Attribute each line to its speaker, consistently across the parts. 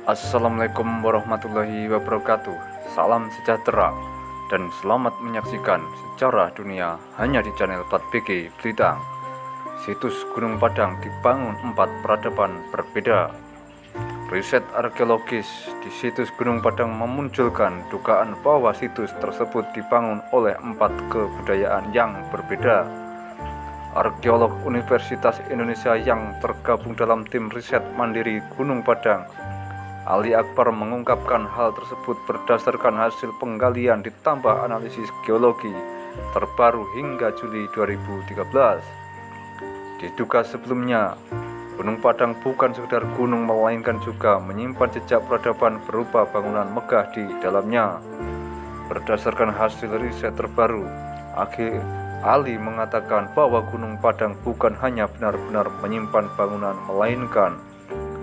Speaker 1: Assalamualaikum warahmatullahi wabarakatuh. Salam sejahtera dan selamat menyaksikan sejarah dunia hanya di channel 4BG Blitang. Situs Gunung Padang dibangun 4 peradaban berbeda. Riset arkeologis di situs Gunung Padang memunculkan dugaan bahwa situs tersebut dibangun oleh 4 kebudayaan yang berbeda. Arkeolog Universitas Indonesia yang tergabung dalam tim riset mandiri Gunung Padang, Ali Akbar, mengungkapkan hal tersebut berdasarkan hasil penggalian ditambah analisis geologi terbaru hingga Juli 2013. Diduga sebelumnya, Gunung Padang bukan sekedar gunung melainkan juga menyimpan jejak peradaban berupa bangunan megah di dalamnya. Berdasarkan hasil riset terbaru, Ali mengatakan bahwa Gunung Padang bukan hanya benar-benar menyimpan bangunan melainkan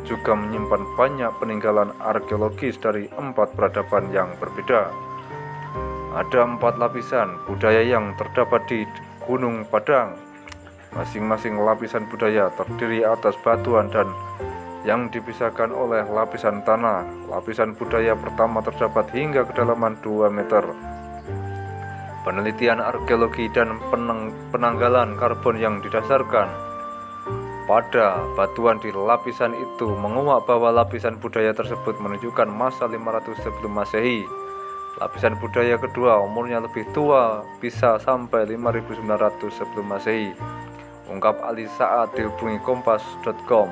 Speaker 1: juga menyimpan banyak peninggalan arkeologis dari 4 peradaban yang berbeda. Ada 4 lapisan budaya yang terdapat di Gunung Padang. Masing-masing lapisan budaya terdiri atas batuan dan yang dipisahkan oleh lapisan tanah. Lapisan budaya pertama terdapat hingga kedalaman 2 meter. Penelitian arkeologi dan penanggalan karbon yang didasarkan pada batuan di lapisan itu menguak bahwa lapisan budaya tersebut menunjukkan masa 500 sebelum Masehi. Lapisan budaya kedua umurnya lebih tua, bisa sampai 5900 sebelum Masehi, ungkap Ali saat dihubungi kompas.com.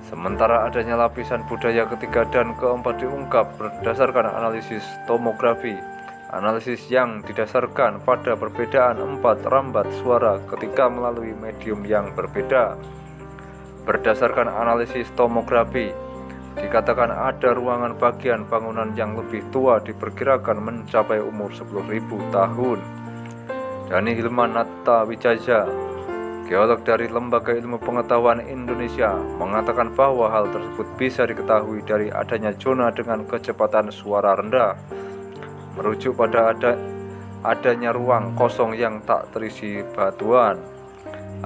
Speaker 1: Sementara adanya lapisan budaya ketiga dan keempat diungkap berdasarkan analisis tomografi. Analisis yang didasarkan pada perbedaan 4 rambat suara ketika melalui medium yang berbeda. Berdasarkan analisis tomografi, dikatakan ada ruangan bagian bangunan yang lebih tua diperkirakan mencapai umur 10.000 tahun. Dani Hilman Nattawijaya, geolog dari Lembaga Ilmu Pengetahuan Indonesia, mengatakan bahwa hal tersebut bisa diketahui dari adanya zona dengan kecepatan suara rendah, merujuk pada adanya ruang kosong yang tak terisi batuan.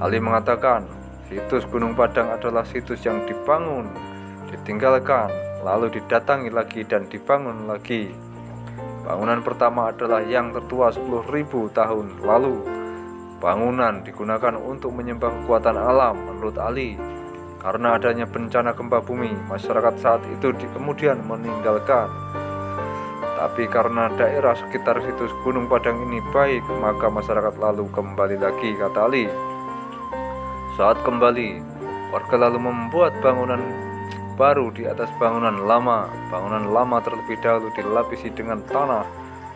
Speaker 1: Ali mengatakan, situs Gunung Padang adalah situs yang dibangun, ditinggalkan, lalu didatangi lagi dan dibangun lagi. Bangunan pertama adalah yang tertua 10.000 tahun lalu. Bangunan digunakan untuk menyembah kekuatan alam, menurut Ali. Karena adanya bencana gempa bumi, masyarakat saat itu kemudian meninggalkan. Tapi karena daerah sekitar situs Gunung Padang ini baik, maka masyarakat lalu kembali lagi, kata Ali. Saat kembali, warga lalu membuat bangunan baru di atas bangunan lama. Bangunan lama terlebih dahulu dilapisi dengan tanah.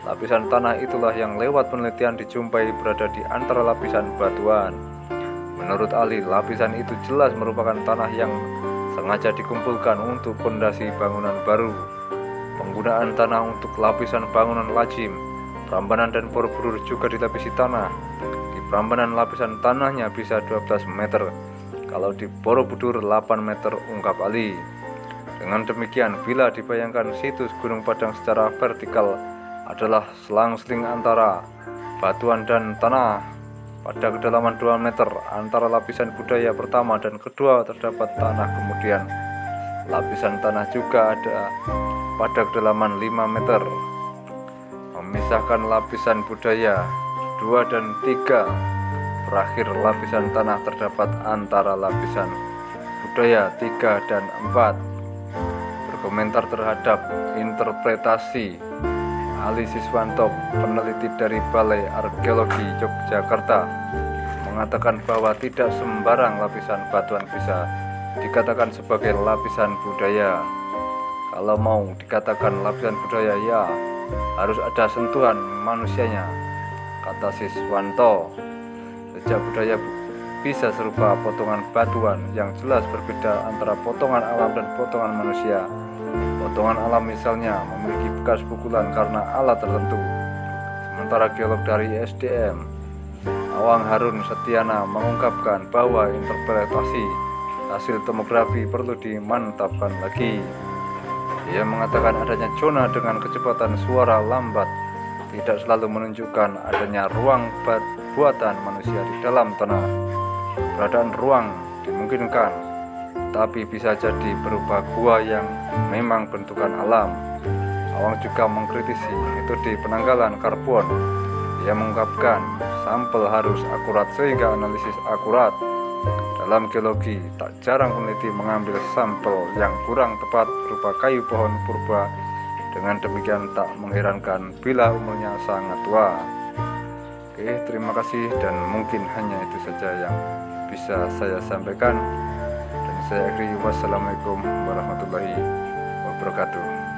Speaker 1: Lapisan tanah itulah yang lewat penelitian dijumpai berada di antara lapisan batuan. Menurut Ali, lapisan itu jelas merupakan tanah yang sengaja dikumpulkan untuk fondasi bangunan baru. Penggunaan tanah untuk lapisan bangunan lazim. Prambanan dan Borobudur juga dilapisi tanah. Di Prambanan lapisan tanahnya bisa 12 meter, kalau di Borobudur 8 meter, ungkap Ali. Dengan demikian, bila dibayangkan situs Gunung Padang secara vertikal adalah selang-seling antara batuan dan tanah. Pada kedalaman 2 meter antara lapisan budaya pertama dan kedua terdapat tanah, kemudian lapisan tanah juga ada pada kedalaman 5 meter. Memisahkan lapisan budaya 2 dan 3. Terakhir lapisan tanah terdapat antara lapisan budaya 3 dan 4. Berkomentar terhadap interpretasi, Ali Siswanto, peneliti dari Balai Arkeologi Yogyakarta, mengatakan bahwa tidak sembarang lapisan batuan bisa dikatakan sebagai lapisan budaya. Kalau mau dikatakan lapisan budaya, ya harus ada sentuhan manusianya, kata Siswanto. Jejak budaya bisa serupa potongan batuan yang jelas berbeda antara potongan alam dan potongan manusia. Potongan alam misalnya memiliki bekas pukulan karena alat tertentu. Sementara geolog dari SDM, Awang Harun Setiana, mengungkapkan bahwa interpretasi hasil tomografi perlu dimantapkan lagi. Ia mengatakan adanya zona dengan kecepatan suara lambat tidak selalu menunjukkan adanya ruang buatan manusia di dalam tanah. Keberadaan ruang dimungkinkan tapi bisa jadi berupa gua yang memang bentukan alam. Awang juga mengkritisi metode penanggalan karbon. Ia mengungkapkan sampel harus akurat sehingga analisis akurat. Dalam geologi, tak jarang peneliti mengambil sampel yang kurang tepat berupa kayu pohon purba. Dengan demikian tak mengherankan bila umurnya sangat tua. Oke, terima kasih dan mungkin hanya itu saja yang bisa saya sampaikan. Dan saya akhiri, wassalamualaikum warahmatullahi wabarakatuh.